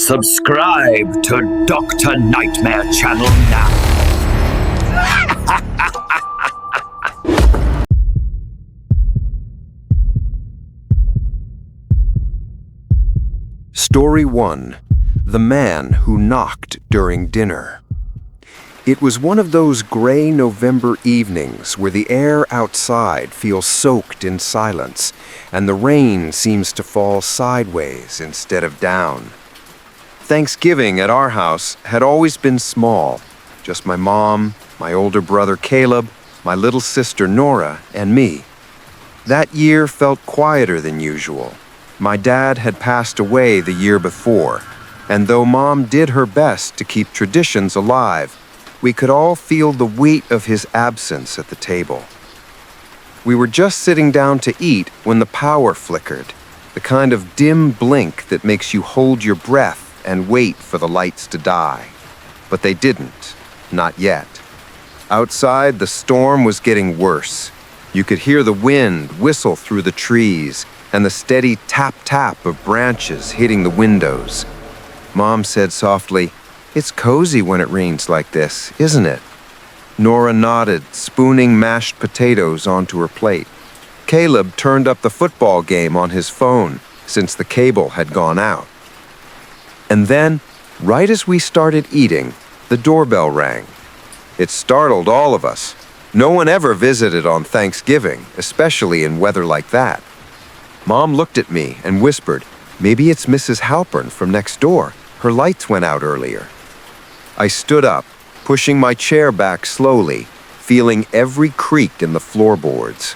Subscribe to Dr. Nightmare Channel now. Story 1. The Man Who Knocked During Dinner. It was one of those gray November evenings where the air outside feels soaked in silence, and the rain seems to fall sideways instead of down. Thanksgiving at our house had always been small, just my mom, my older brother Caleb, my little sister Nora, and me. That year felt quieter than usual. My dad had passed away the year before, and though Mom did her best to keep traditions alive, we could all feel the weight of his absence at the table. We were just sitting down to eat when the power flickered, the kind of dim blink that makes you hold your breath and wait for the lights to die. But they didn't, not yet. Outside, the storm was getting worse. You could hear the wind whistle through the trees and the steady tap-tap of branches hitting the windows. Mom said softly, "It's cozy when it rains like this, isn't it?" Nora nodded, spooning mashed potatoes onto her plate. Caleb turned up the football game on his phone since the cable had gone out. And then, right as we started eating, the doorbell rang. It startled all of us. No one ever visited on Thanksgiving, especially in weather like that. Mom looked at me and whispered, "Maybe it's Mrs. Halpern from next door. Her lights went out earlier." I stood up, pushing my chair back slowly, feeling every creak in the floorboards.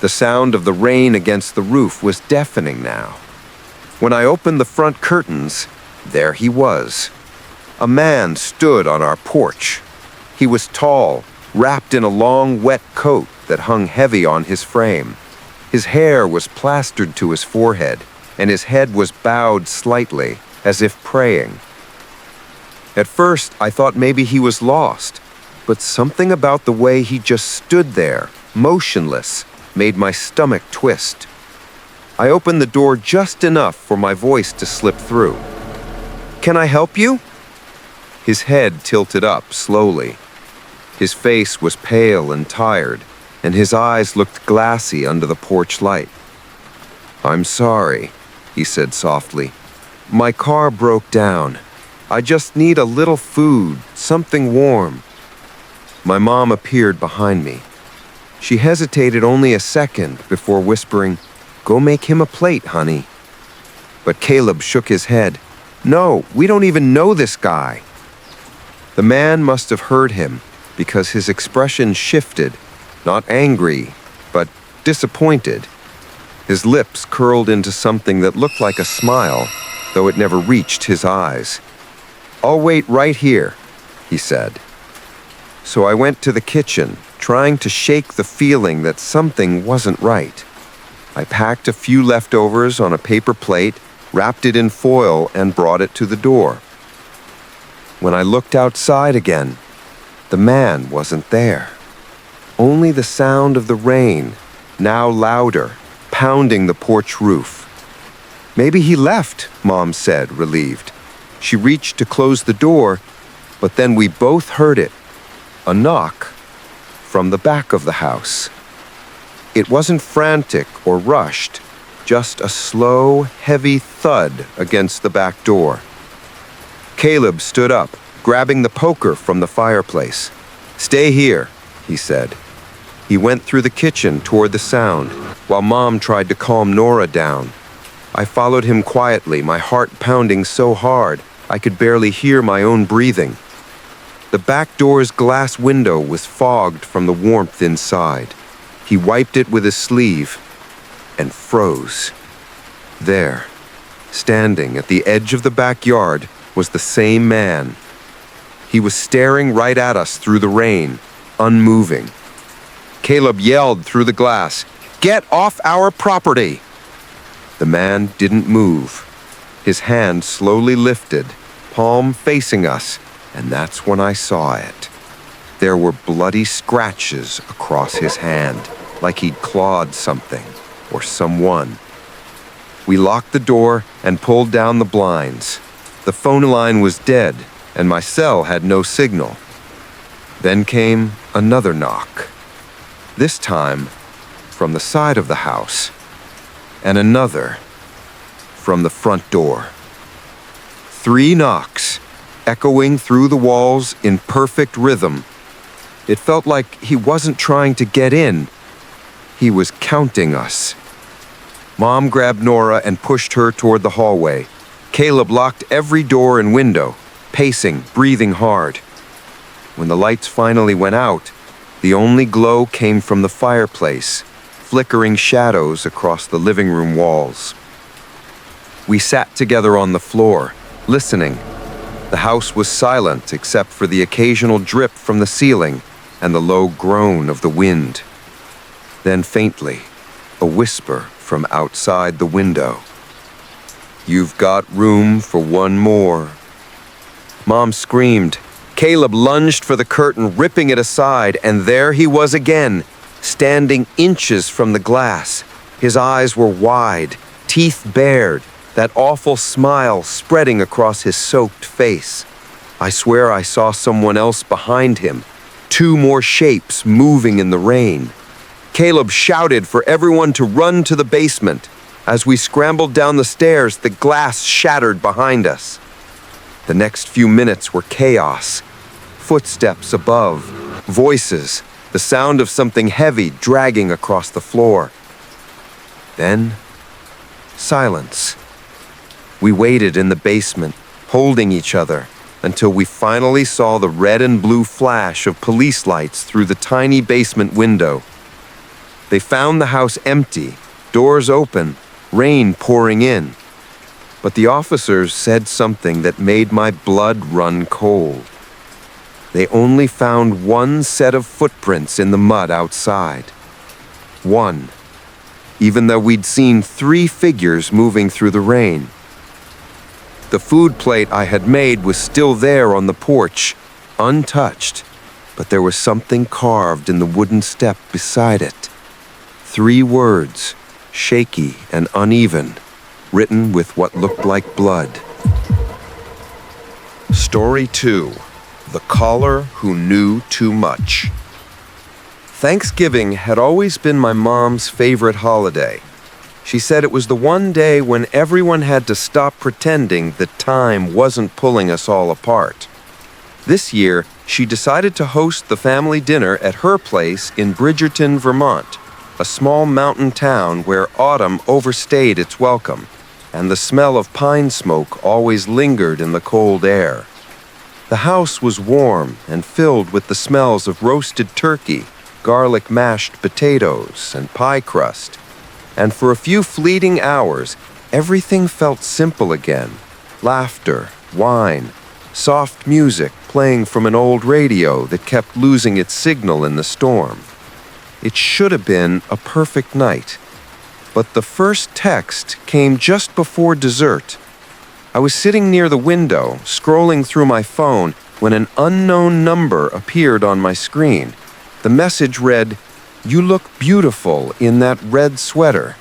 The sound of the rain against the roof was deafening now. When I opened the front curtains, there he was. A man stood on our porch. He was tall, wrapped in a long, wet coat that hung heavy on his frame. His hair was plastered to his forehead, and his head was bowed slightly, as if praying. At first, I thought maybe he was lost, but something about the way he just stood there, motionless, made my stomach twist. I opened the door just enough for my voice to slip through. "Can I help you?" His head tilted up slowly. His face was pale and tired, and his eyes looked glassy under the porch light. "I'm sorry," he said softly. "My car broke down. I just need a little food, something warm." My mom appeared behind me. She hesitated only a second before whispering, "Go make him a plate, honey." But Caleb shook his head. "No, we don't even know this guy." The man must have heard him because his expression shifted, not angry, but disappointed. His lips curled into something that looked like a smile, though it never reached his eyes. "I'll wait right here," he said. So I went to the kitchen, trying to shake the feeling that something wasn't right. I packed a few leftovers on a paper plate, wrapped it in foil, and brought it to the door. When I looked outside again, the man wasn't there. Only the sound of the rain, now louder, pounding the porch roof. "Maybe he left," Mom said, relieved. She reached to close the door, but then we both heard it, a knock, from the back of the house. It wasn't frantic or rushed, just a slow, heavy thud against the back door. Caleb stood up, grabbing the poker from the fireplace. "Stay here," he said. He went through the kitchen toward the sound, while Mom tried to calm Nora down. I followed him quietly, my heart pounding so hard I could barely hear my own breathing. The back door's glass window was fogged from the warmth inside. He wiped it with his sleeve and froze. There, standing at the edge of the backyard, was the same man. He was staring right at us through the rain, unmoving. Caleb yelled through the glass, "Get off our property!" The man didn't move. His hand slowly lifted, palm facing us, and that's when I saw it. There were bloody scratches across his hand, like he'd clawed something or someone. We locked the door and pulled down the blinds. The phone line was dead, and my cell had no signal. Then came another knock. This time, from the side of the house, and another from the front door. 3 knocks, echoing through the walls in perfect rhythm. It felt like he wasn't trying to get in. He was counting us. Mom grabbed Nora and pushed her toward the hallway. Caleb locked every door and window, pacing, breathing hard. When the lights finally went out, the only glow came from the fireplace, flickering shadows across the living room walls. We sat together on the floor, listening. The house was silent except for the occasional drip from the ceiling and the low groan of the wind. Then faintly, a whisper from outside the window. "You've got room for one more." Mom screamed. Caleb lunged for the curtain, ripping it aside, and there he was again, standing inches from the glass. His eyes were wide, teeth bared, that awful smile spreading across his soaked face. I swear I saw someone else behind him, 2 more shapes moving in the rain. Caleb shouted for everyone to run to the basement. As we scrambled down the stairs, the glass shattered behind us. The next few minutes were chaos. Footsteps above, voices, the sound of something heavy dragging across the floor. Then, silence. We waited in the basement, holding each other, until we finally saw the red and blue flash of police lights through the tiny basement window. They found the house empty, doors open, rain pouring in. But the officers said something that made my blood run cold. They only found 1 set of footprints in the mud outside. 1, even though we'd seen 3 figures moving through the rain. The food plate I had made was still there on the porch, untouched, but there was something carved in the wooden step beside it. 3 words, shaky and uneven, written with what looked like blood. Story 2. The Caller Who Knew Too Much. Thanksgiving had always been my mom's favorite holiday. She said it was the one day when everyone had to stop pretending that time wasn't pulling us all apart. This year, she decided to host the family dinner at her place in Bridgerton, Vermont, a small mountain town where autumn overstayed its welcome, and the smell of pine smoke always lingered in the cold air. The house was warm and filled with the smells of roasted turkey, garlic mashed potatoes, and pie crust. And for a few fleeting hours, everything felt simple again. Laughter, wine, soft music playing from an old radio that kept losing its signal in the storm. It should have been a perfect night. But the first text came just before dessert. I was sitting near the window, scrolling through my phone, when an unknown number appeared on my screen. The message read, "You look beautiful in that red sweater."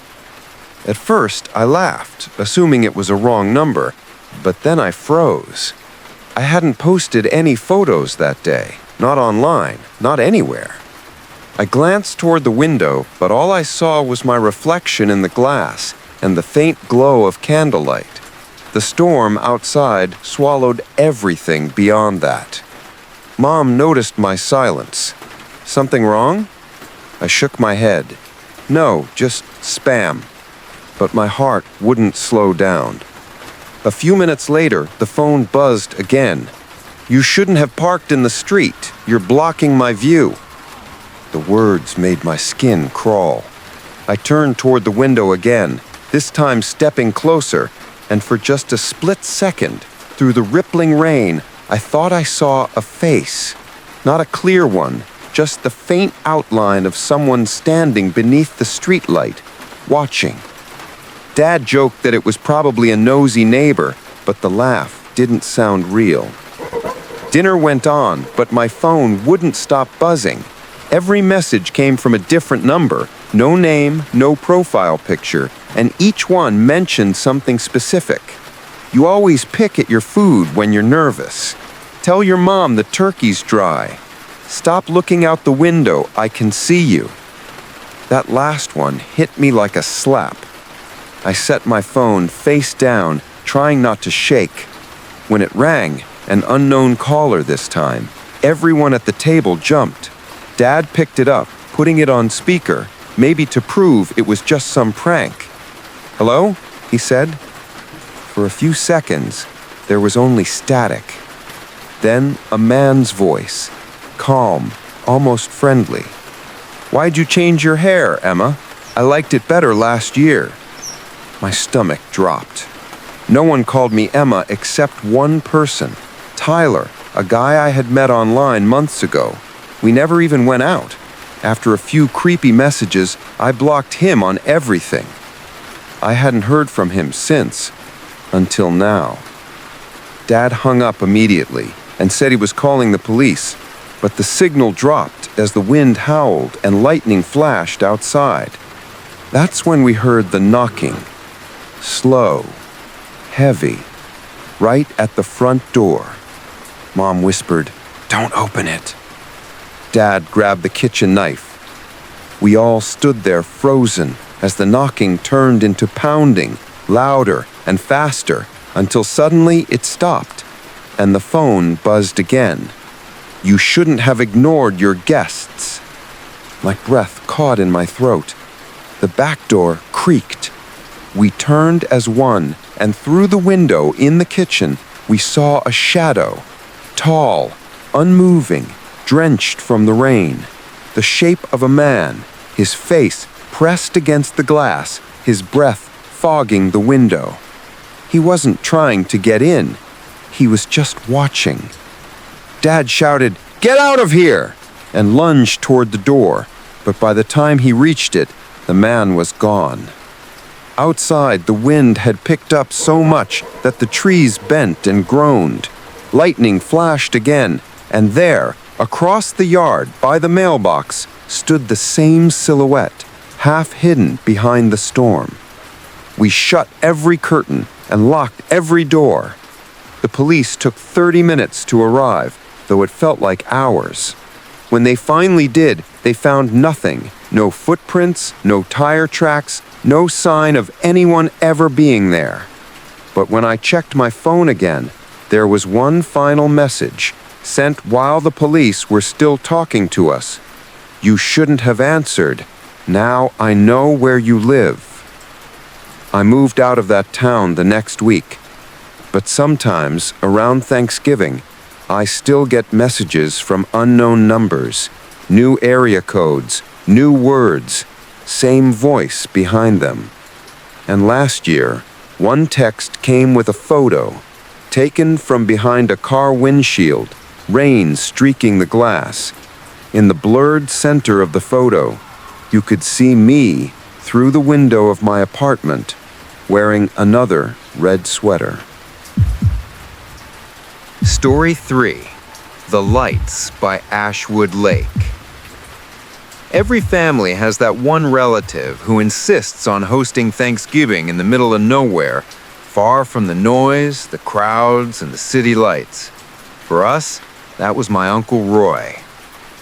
At first, I laughed, assuming it was a wrong number, but then I froze. I hadn't posted any photos that day, not online, not anywhere. I glanced toward the window, but all I saw was my reflection in the glass and the faint glow of candlelight. The storm outside swallowed everything beyond that. Mom noticed my silence. "Something wrong?" I shook my head. "No, just spam." But my heart wouldn't slow down. A few minutes later, the phone buzzed again. "You shouldn't have parked in the street. You're blocking my view." The words made my skin crawl. I turned toward the window again, this time stepping closer, and for just a split second, through the rippling rain, I thought I saw a face. Not a clear one, just the faint outline of someone standing beneath the streetlight, watching. Dad joked that it was probably a nosy neighbor, but the laugh didn't sound real. Dinner went on, but my phone wouldn't stop buzzing. Every message came from a different number, no name, no profile picture, and each one mentioned something specific. You always pick at your food when you're nervous. Tell your mom the turkey's dry. Stop looking out the window, I can see you. That last one hit me like a slap. I set my phone face down, trying not to shake. When it rang, an unknown caller this time, everyone at the table jumped. Dad picked it up, putting it on speaker, maybe to prove it was just some prank. "Hello?" he said. For a few seconds, there was only static. Then a man's voice, calm, almost friendly. "Why'd you change your hair, Emma? I liked it better last year." My stomach dropped. No one called me Emma except one person, Tyler, a guy I had met online months ago. We never even went out. After a few creepy messages, I blocked him on everything. I hadn't heard from him since, until now. Dad hung up immediately and said he was calling the police, but the signal dropped as the wind howled and lightning flashed outside. That's when we heard the knocking. Slow, heavy, right at the front door. Mom whispered, "Don't open it." Dad grabbed the kitchen knife. We all stood there frozen as the knocking turned into pounding, louder and faster, until suddenly it stopped, and the phone buzzed again. "You shouldn't have ignored your guests." My breath caught in my throat. The back door creaked. We turned as one, and through the window in the kitchen, we saw a shadow, tall, unmoving, drenched from the rain. The shape of a man, his face pressed against the glass, his breath fogging the window. He wasn't trying to get in. He was just watching. Dad shouted, "Get out of here!" and lunged toward the door, but by the time he reached it, the man was gone. Outside, the wind had picked up so much that the trees bent and groaned. Lightning flashed again, and there, across the yard by the mailbox, stood the same silhouette, half hidden behind the storm. We shut every curtain and locked every door. The police took 30 minutes to arrive, though it felt like hours. When they finally did, they found nothing. No footprints, no tire tracks, no sign of anyone ever being there. But when I checked my phone again, there was one final message, sent while the police were still talking to us. "You shouldn't have answered. Now I know where you live." I moved out of that town the next week. But sometimes, around Thanksgiving, I still get messages from unknown numbers, new area codes, new words, same voice behind them. And last year, one text came with a photo, taken from behind a car windshield, rain streaking the glass. In the blurred center of the photo, you could see me through the window of my apartment, wearing another red sweater. Story 3: The Lights by Ashwood Lake. Every family has that one relative who insists on hosting Thanksgiving in the middle of nowhere, far from the noise, the crowds, and the city lights. For us, that was my Uncle Roy.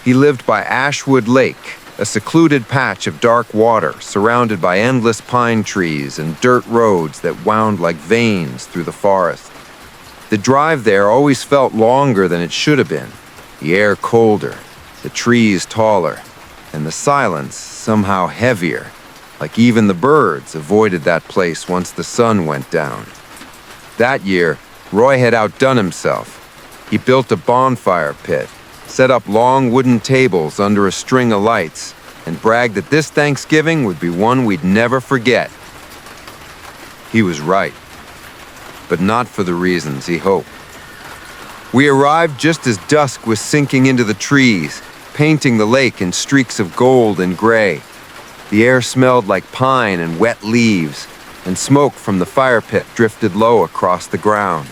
He lived by Ashwood Lake, a secluded patch of dark water surrounded by endless pine trees and dirt roads that wound like veins through the forest. The drive there always felt longer than it should have been, the air colder, the trees taller, and the silence somehow heavier, like even the birds avoided that place once the sun went down. That year, Roy had outdone himself. He built a bonfire pit, set up long wooden tables under a string of lights, and bragged that this Thanksgiving would be one we'd never forget. He was right, but not for the reasons he hoped. We arrived just as dusk was sinking into the trees, painting the lake in streaks of gold and gray. The air smelled like pine and wet leaves, and smoke from the fire pit drifted low across the ground.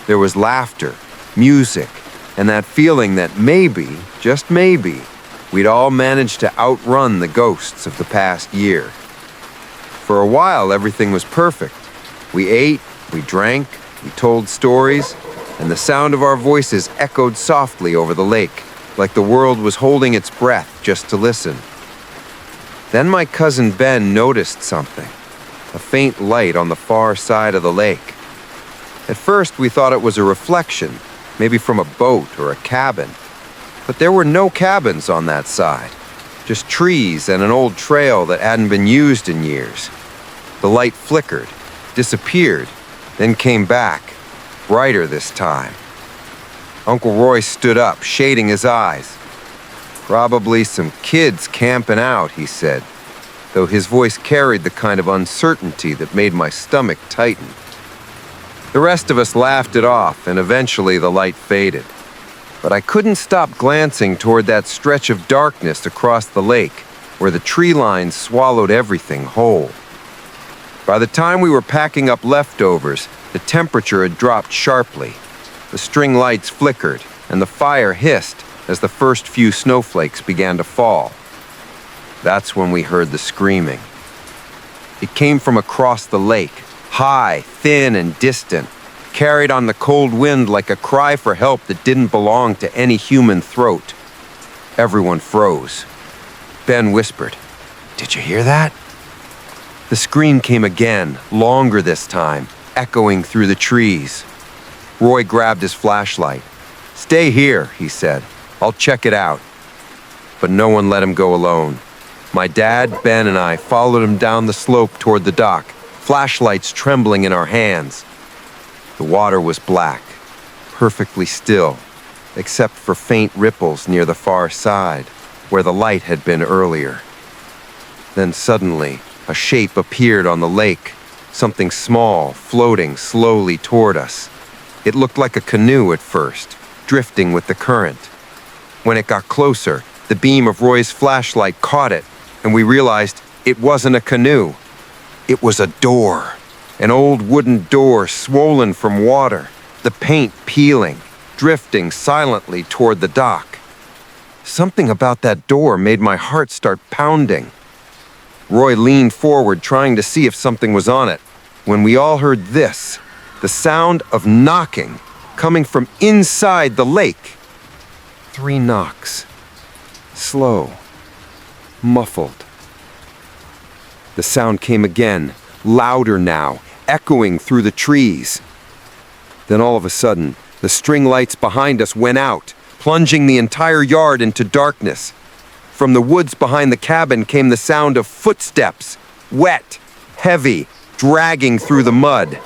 There was laughter, music, and that feeling that maybe, just maybe, we'd all managed to outrun the ghosts of the past year. For a while, everything was perfect. We ate, we drank, We told stories, and the sound of our voices echoed softly over the lake, like the world was holding its breath just to listen. Then my cousin Ben noticed something, a faint light on the far side of the lake. At first, we thought it was a reflection, maybe from a boat or a cabin. But there were no cabins on that side, just trees and an old trail that hadn't been used in years. The light flickered, disappeared, then came back, brighter this time. Uncle Roy stood up, shading his eyes. "Probably some kids camping out," he said, though his voice carried the kind of uncertainty that made my stomach tighten. The rest of us laughed it off, and eventually the light faded. But I couldn't stop glancing toward that stretch of darkness across the lake, where the tree lines swallowed everything whole. By the time we were packing up leftovers, the temperature had dropped sharply. The string lights flickered, and the fire hissed as the first few snowflakes began to fall. That's when we heard the screaming. It came from across the lake, high, thin, and distant, carried on the cold wind like a cry for help that didn't belong to any human throat. Everyone froze. Ben whispered, "Did you hear that?" The scream came again, longer this time, echoing through the trees. Roy grabbed his flashlight. "Stay here," he said. "I'll check it out." But no one let him go alone. My dad, Ben, and I followed him down the slope toward the dock, flashlights trembling in our hands. The water was black, perfectly still, except for faint ripples near the far side, where the light had been earlier. Then suddenly, a shape appeared on the lake, something small, floating slowly toward us. It looked like a canoe at first, drifting with the current. When it got closer, the beam of Roy's flashlight caught it, and we realized it wasn't a canoe. It was a door, an old wooden door swollen from water, the paint peeling, drifting silently toward the dock. Something about that door made my heart start pounding. Roy leaned forward, trying to see if something was on it, when we all heard this, the sound of knocking coming from inside the lake. 3 knocks. Slow. Muffled. The sound came again, louder now, echoing through the trees. Then all of a sudden, the string lights behind us went out, plunging the entire yard into darkness. From the woods behind the cabin came the sound of footsteps, wet, heavy, dragging through the mud.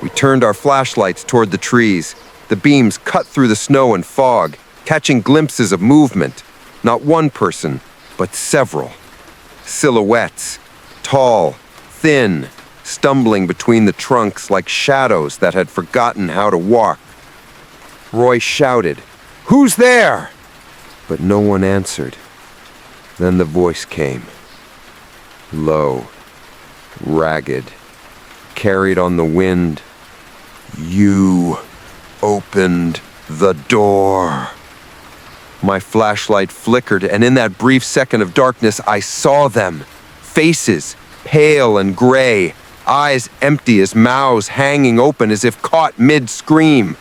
We turned our flashlights toward the trees. The beams cut through the snow and fog, catching glimpses of movement. Not one person, but several. Silhouettes, tall, thin, stumbling between the trunks like shadows that had forgotten how to walk. Roy shouted, "Who's there?" But no one answered. Then the voice came. Low, ragged, carried on the wind. "You opened the door." My flashlight flickered, and in that brief second of darkness, I saw them. Faces, pale and gray, eyes empty as mouths hanging open as if caught mid-scream.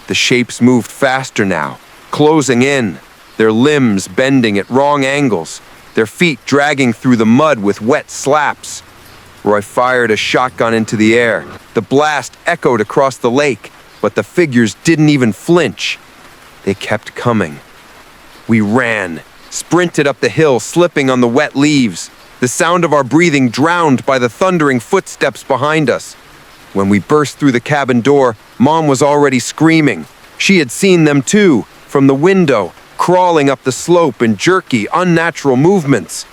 The shapes moved faster now, closing in, their limbs bending at wrong angles, their feet dragging through the mud with wet slaps. Roy fired a shotgun into the air. The blast echoed across the lake, but the figures didn't even flinch. They kept coming. We ran, sprinted up the hill, slipping on the wet leaves, the sound of our breathing drowned by the thundering footsteps behind us. When we burst through the cabin door, Mom was already screaming. She had seen them too, from the window, crawling up the slope in jerky, unnatural movements.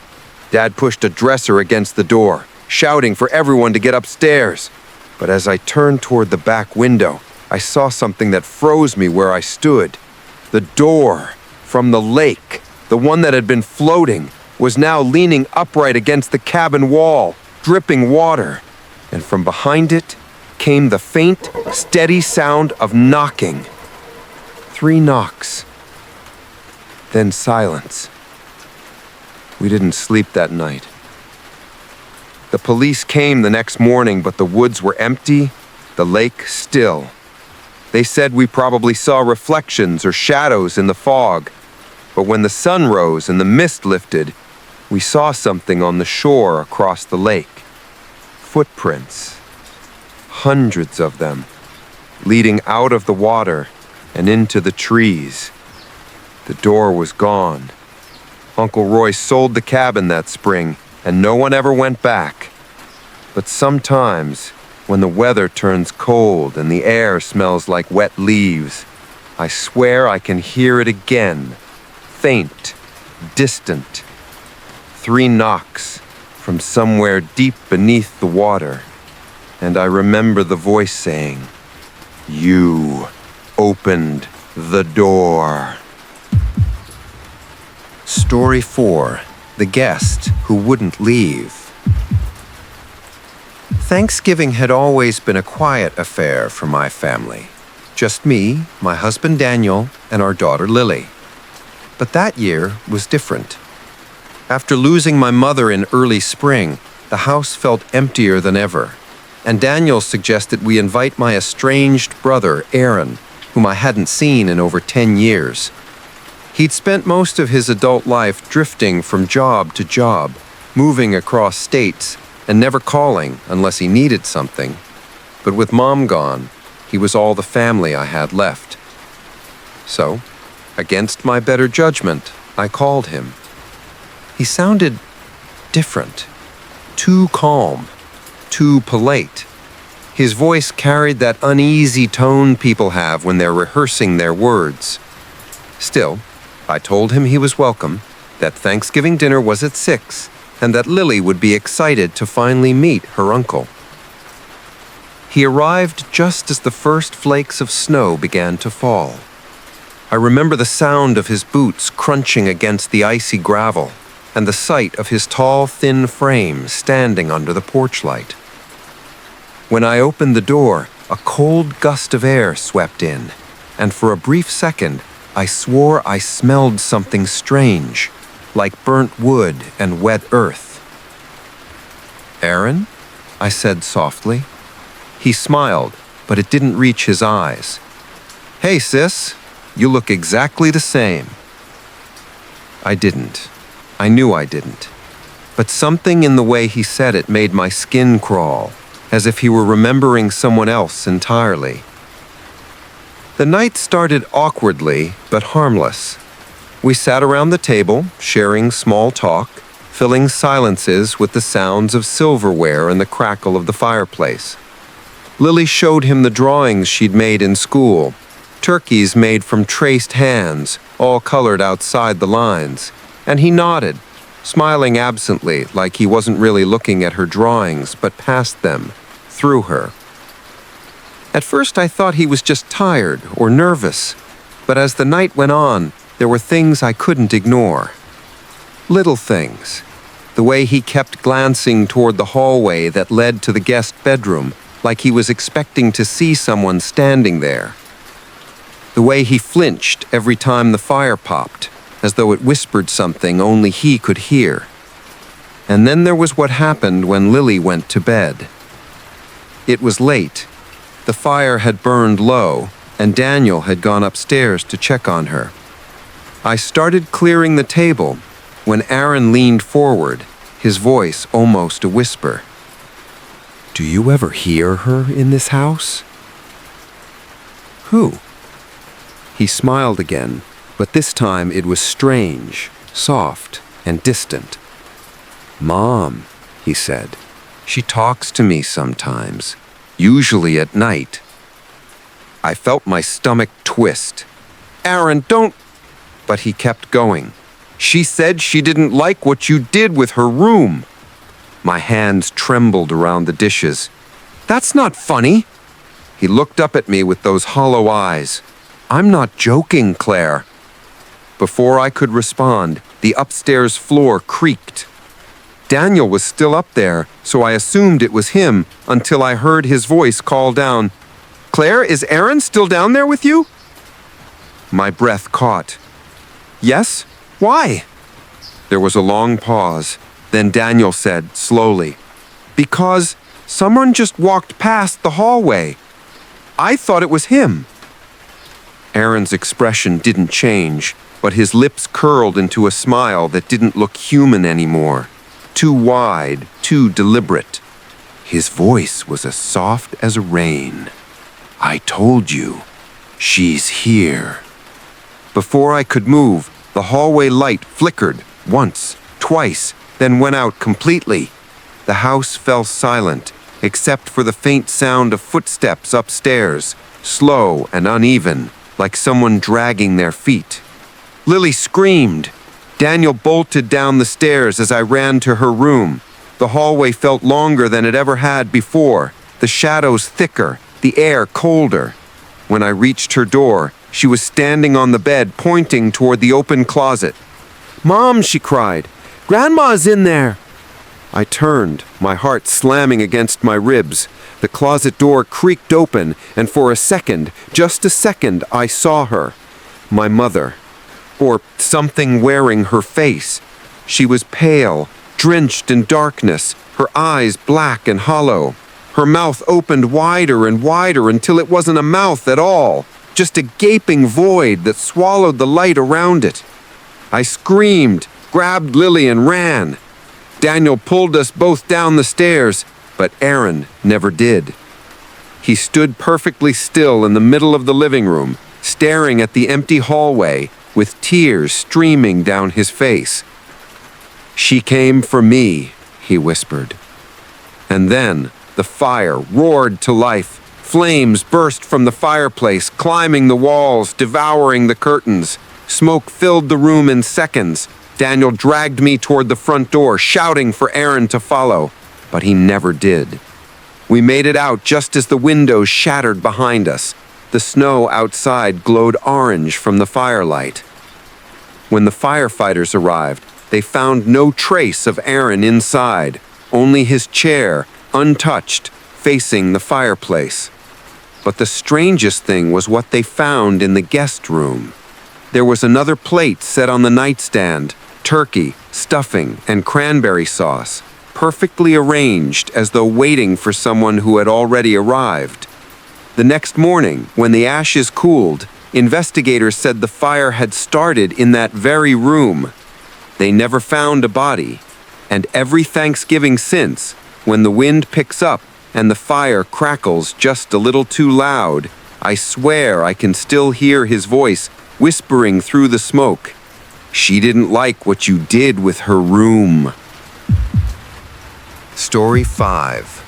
Dad pushed a dresser against the door, shouting for everyone to get upstairs. But as I turned toward the back window, I saw something that froze me where I stood. The door from the lake, the one that had been floating, was now leaning upright against the cabin wall, dripping water. And from behind it came the faint, steady sound of knocking. 3 knocks. Then silence. We didn't sleep that night. The police came the next morning, but the woods were empty, the lake still. They said we probably saw reflections or shadows in the fog, but when the sun rose and the mist lifted, we saw something on the shore across the lake. Footprints. Hundreds of them, leading out of the water and into the trees. The door was gone. Uncle Roy sold the cabin that spring, and no one ever went back. But sometimes, when the weather turns cold and the air smells like wet leaves, I swear I can hear it again, faint, distant. 3 knocks from somewhere deep beneath the water, and I remember the voice saying, "You opened the door." Story 4. The Guest Who Wouldn't Leave. Thanksgiving had always been a quiet affair for my family. Just me, my husband Daniel, and our daughter Lily. But that year was different. After losing my mother in early spring, the house felt emptier than ever, and Daniel suggested we invite my estranged brother, Aaron, whom I hadn't seen in over 10 years. He'd spent most of his adult life drifting from job to job, moving across states, and never calling unless he needed something. But with Mom gone, he was all the family I had left. So, against my better judgment, I called him. He sounded different, too calm, too polite. His voice carried that uneasy tone people have when they're rehearsing their words. Still, I told him he was welcome, that Thanksgiving dinner was at 6, and that Lily would be excited to finally meet her uncle. He arrived just as the first flakes of snow began to fall. I remember the sound of his boots crunching against the icy gravel, and the sight of his tall, thin frame standing under the porch light. When I opened the door, a cold gust of air swept in, and for a brief second, I swore I smelled something strange, like burnt wood and wet earth. "Aaron?" I said softly. He smiled, but it didn't reach his eyes. "Hey, sis, you look exactly the same." I didn't. I knew I didn't. But something in the way he said it made my skin crawl, as if he were remembering someone else entirely. The night started awkwardly, but harmless. We sat around the table, sharing small talk, filling silences with the sounds of silverware and the crackle of the fireplace. Lily showed him the drawings she'd made in school, turkeys made from traced hands, all colored outside the lines, and he nodded, smiling absently like he wasn't really looking at her drawings but past them, through her. At first I thought he was just tired or nervous, but as the night went on, there were things I couldn't ignore. Little things. The way he kept glancing toward the hallway that led to the guest bedroom, like he was expecting to see someone standing there. The way he flinched every time the fire popped, as though it whispered something only he could hear. And then there was what happened when Lily went to bed. It was late. The fire had burned low, and Daniel had gone upstairs to check on her. I started clearing the table when Aaron leaned forward, his voice almost a whisper. "Do you ever hear her in this house?" "Who?" He smiled again, but this time it was strange, soft, and distant. "Mom," he said. "She talks to me sometimes, usually at night." I felt my stomach twist. "Aaron, don't—" But he kept going. "She said she didn't like what you did with her room." My hands trembled around the dishes. "That's not funny." He looked up at me with those hollow eyes. "I'm not joking, Claire." Before I could respond, the upstairs floor creaked. Daniel was still up there, so I assumed it was him until I heard his voice call down, "Claire, is Aaron still down there with you?" My breath caught. "Yes? Why?" There was a long pause. Then Daniel said, slowly, "Because someone just walked past the hallway, I thought it was him." Aaron's expression didn't change, but his lips curled into a smile that didn't look human anymore. Too wide, too deliberate. His voice was as soft as rain. "I told you, she's here." Before I could move, the hallway light flickered once, twice, then went out completely. The house fell silent, except for the faint sound of footsteps upstairs, slow and uneven, like someone dragging their feet. Lily screamed. Daniel bolted down the stairs as I ran to her room. The hallway felt longer than it ever had before, the shadows thicker, the air colder. When I reached her door, she was standing on the bed, pointing toward the open closet. "Mom," she cried, "Grandma's in there." I turned, my heart slamming against my ribs. The closet door creaked open, and for a second, just a second, I saw her. My mother. Or something wearing her face. She was pale, drenched in darkness, her eyes black and hollow. Her mouth opened wider and wider until it wasn't a mouth at all, just a gaping void that swallowed the light around it. I screamed, grabbed Lily, and ran. Daniel pulled us both down the stairs, but Aaron never did. He stood perfectly still in the middle of the living room, staring at the empty hallway, with tears streaming down his face. "She came for me," he whispered. And then the fire roared to life. Flames burst from the fireplace, climbing the walls, devouring the curtains. Smoke filled the room in seconds. Daniel dragged me toward the front door, shouting for Aaron to follow, but he never did. We made it out just as the windows shattered behind us. The snow outside glowed orange from the firelight. When the firefighters arrived, they found no trace of Aaron inside, only his chair, untouched, facing the fireplace. But the strangest thing was what they found in the guest room. There was another plate set on the nightstand, turkey, stuffing, and cranberry sauce, perfectly arranged as though waiting for someone who had already arrived. The next morning, when the ashes cooled, investigators said the fire had started in that very room. They never found a body, and every Thanksgiving since, when the wind picks up and the fire crackles just a little too loud, I swear I can still hear his voice whispering through the smoke. "She didn't like what you did with her room." Story 5.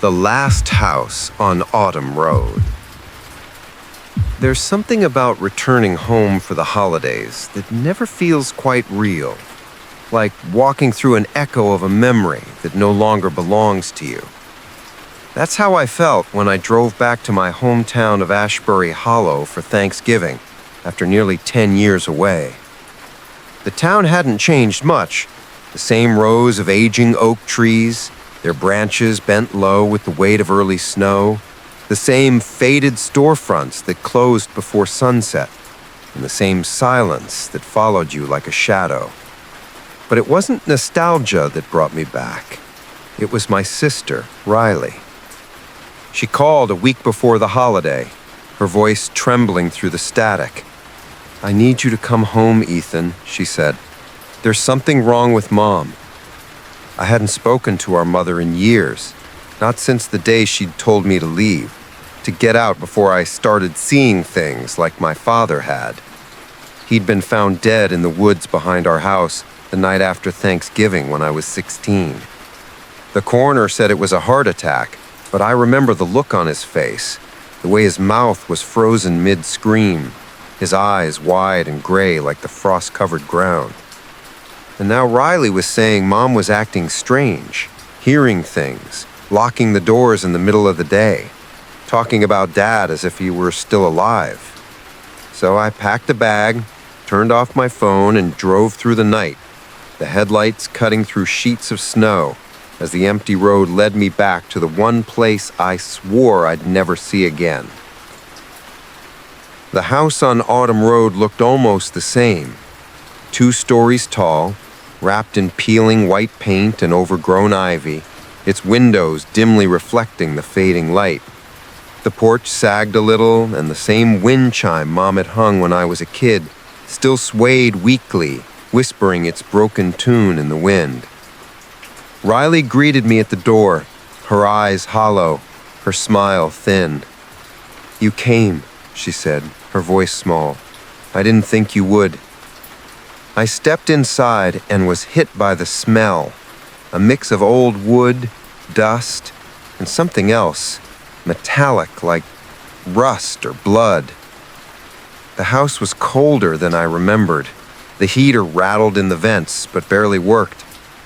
The Last House on Autumn Road. There's something about returning home for the holidays that never feels quite real, like walking through an echo of a memory that no longer belongs to you. That's how I felt when I drove back to my hometown of Ashbury Hollow for Thanksgiving, after nearly 10 years away. The town hadn't changed much. The same rows of aging oak trees, their branches bent low with the weight of early snow, the same faded storefronts that closed before sunset, and the same silence that followed you like a shadow. But it wasn't nostalgia that brought me back. It was my sister, Riley. She called a week before the holiday, her voice trembling through the static. "I need you to come home, Ethan," she said. "There's something wrong with Mom." I hadn't spoken to our mother in years, not since the day she'd told me to leave, to get out before I started seeing things like my father had. He'd been found dead in the woods behind our house the night after Thanksgiving when I was 16. The coroner said it was a heart attack, but I remember the look on his face, the way his mouth was frozen mid-scream, his eyes wide and gray like the frost-covered ground. And now Riley was saying Mom was acting strange, hearing things, locking the doors in the middle of the day, talking about Dad as if he were still alive. So I packed a bag, turned off my phone, and drove through the night, the headlights cutting through sheets of snow as the empty road led me back to the one place I swore I'd never see again. The house on Autumn Road looked almost the same, 2 stories tall, wrapped in peeling white paint and overgrown ivy, its windows dimly reflecting the fading light. The porch sagged a little, and the same wind chime Mom had hung when I was a kid still swayed weakly, whispering its broken tune in the wind. Riley greeted me at the door, her eyes hollow, her smile thin. "You came," she said, her voice small. "I didn't think you would." I stepped inside and was hit by the smell, a mix of old wood, dust, and something else, metallic like rust or blood. The house was colder than I remembered. The heater rattled in the vents but barely worked,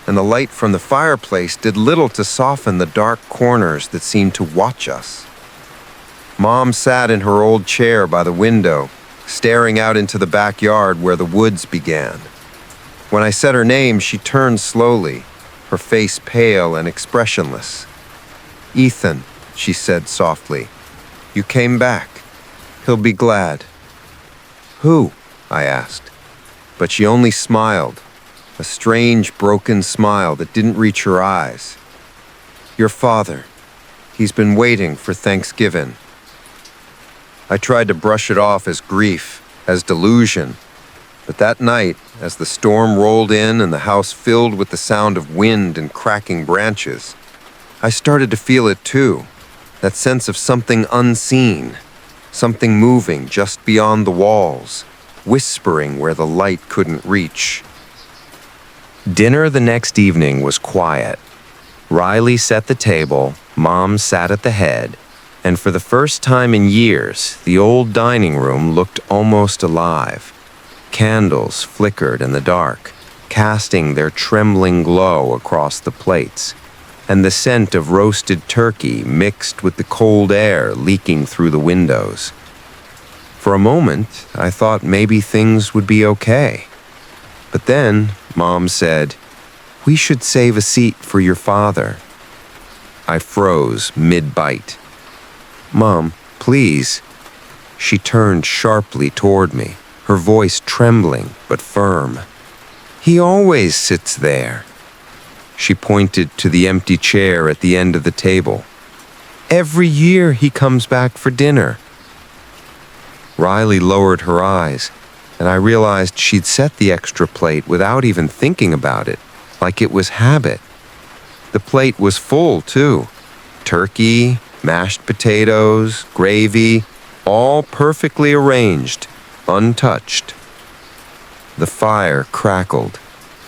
and the light from the fireplace did little to soften the dark corners that seemed to watch us. Mom sat in her old chair by the window, staring out into the backyard where the woods began. When I said her name, she turned slowly, her face pale and expressionless. "Ethan," she said softly, "you came back. He'll be glad." "Who?" I asked. But she only smiled, a strange, broken smile that didn't reach her eyes. "Your father. He's been waiting for Thanksgiving." I tried to brush it off as grief, as delusion. But that night, as the storm rolled in and the house filled with the sound of wind and cracking branches, I started to feel it too, that sense of something unseen, something moving just beyond the walls, whispering where the light couldn't reach. Dinner the next evening was quiet. Riley set the table, Mom sat at the head, and for the first time in years, the old dining room looked almost alive. Candles flickered in the dark, casting their trembling glow across the plates, and the scent of roasted turkey mixed with the cold air leaking through the windows. For a moment, I thought maybe things would be okay. But then, Mom said, "We should save a seat for your father." I froze mid-bite. "Mom, please." She turned sharply toward me, her voice trembling but firm. "He always sits there." She pointed to the empty chair at the end of the table. "Every year he comes back for dinner." Riley lowered her eyes, and I realized she'd set the extra plate without even thinking about it, like it was habit. The plate was full, too. Turkey, mashed potatoes, gravy, all perfectly arranged, untouched. The fire crackled.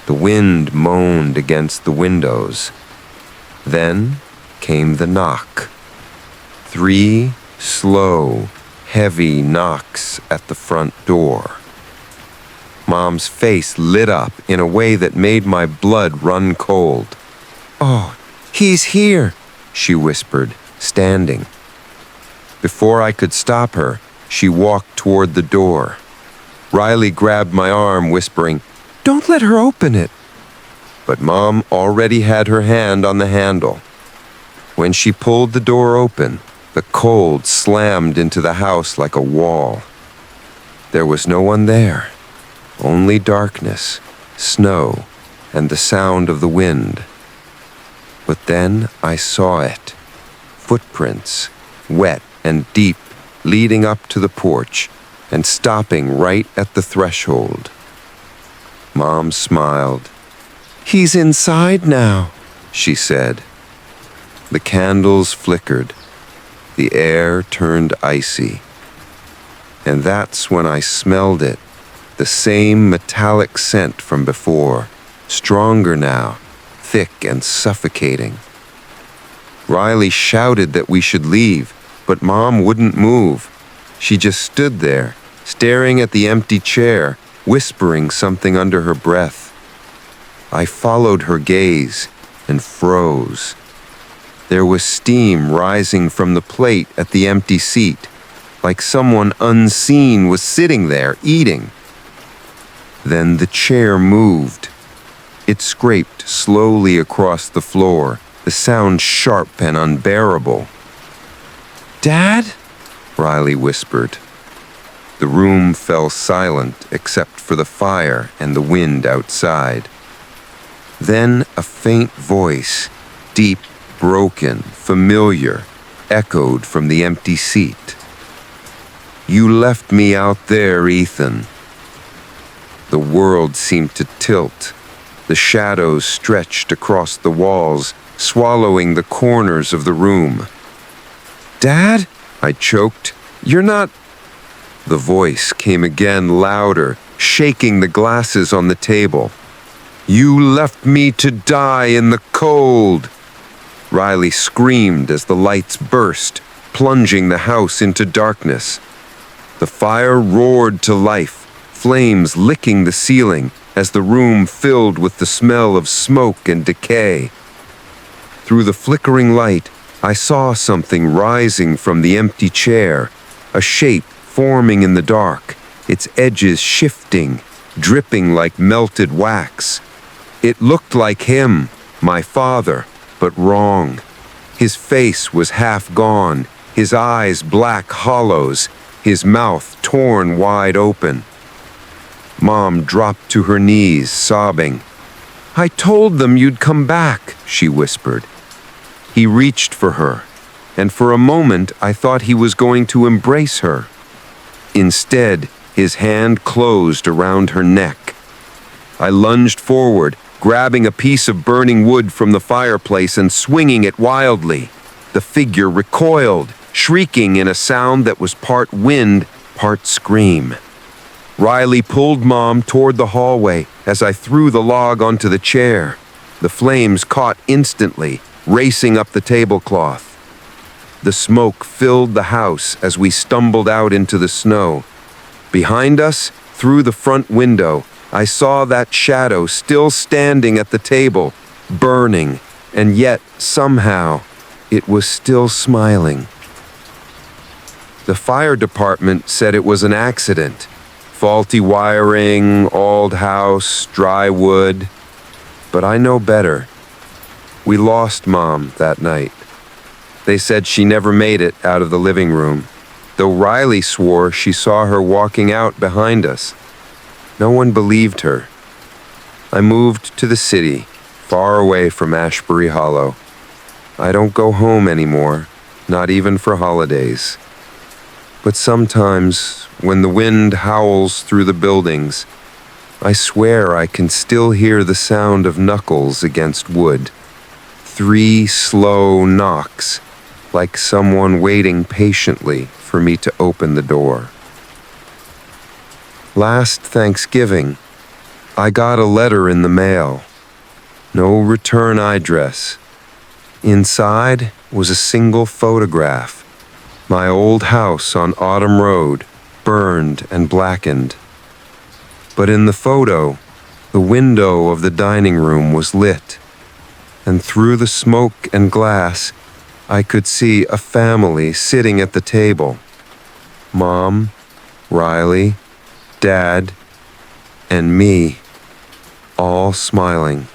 The wind moaned against the windows. Then came the knock. 3 slow, heavy knocks at the front door. Mom's face lit up in a way that made my blood run cold. "Oh, he's here," she whispered, standing. Before I could stop her, she walked toward the door. Riley grabbed my arm, whispering, "Don't let her open it." But Mom already had her hand on the handle. When she pulled the door open, the cold slammed into the house like a wall. There was no one there, only darkness, snow, and the sound of the wind. But then I saw it. Footprints, wet and deep, leading up to the porch and stopping right at the threshold. Mom smiled. "He's inside now," she said. The candles flickered. The air turned icy. And that's when I smelled it, the same metallic scent from before, stronger now, thick and suffocating. Riley shouted that we should leave, but Mom wouldn't move. She just stood there, staring at the empty chair, whispering something under her breath. I followed her gaze and froze. There was steam rising from the plate at the empty seat, like someone unseen was sitting there eating. Then the chair moved. It scraped slowly across the floor, the sound sharp and unbearable. "Dad?" Riley whispered. The room fell silent except for the fire and the wind outside. Then a faint voice, deep, broken, familiar, echoed from the empty seat. "You left me out there, Ethan." The world seemed to tilt. The shadows stretched across the walls, swallowing the corners of the room. "Dad?" I choked. "You're not—" The voice came again louder, shaking the glasses on the table. "You left me to die in the cold!" Riley screamed as the lights burst, plunging the house into darkness. The fire roared to life, flames licking the ceiling as the room filled with the smell of smoke and decay. Through the flickering light, I saw something rising from the empty chair, a shape forming in the dark, its edges shifting, dripping like melted wax. It looked like him, my father, but wrong. His face was half gone, his eyes black hollows, his mouth torn wide open. Mom dropped to her knees, sobbing. "I told them you'd come back," she whispered. He reached for her, and for a moment I thought he was going to embrace her. Instead, his hand closed around her neck. I lunged forward, grabbing a piece of burning wood from the fireplace and swinging it wildly. The figure recoiled, shrieking in a sound that was part wind, part scream. Riley pulled Mom toward the hallway as I threw the log onto the chair. The flames caught instantly, racing up the tablecloth. The smoke filled the house as we stumbled out into the snow. Behind us, through the front window, I saw that shadow still standing at the table, burning, and yet, somehow, it was still smiling. The fire department said it was an accident. Faulty wiring, old house, dry wood. But I know better. We lost Mom that night. They said she never made it out of the living room, though Riley swore she saw her walking out behind us. No one believed her. I moved to the city, far away from Ashbury Hollow. I don't go home anymore, not even for holidays. But sometimes, when the wind howls through the buildings, I swear I can still hear the sound of knuckles against wood. 3 slow knocks, like someone waiting patiently for me to open the door. Last Thanksgiving, I got a letter in the mail. No return address. Inside was a single photograph. My old house on Autumn Road, burned and blackened. But in the photo, the window of the dining room was lit, and through the smoke and glass, I could see a family sitting at the table. Mom, Riley, Dad, and me, all smiling.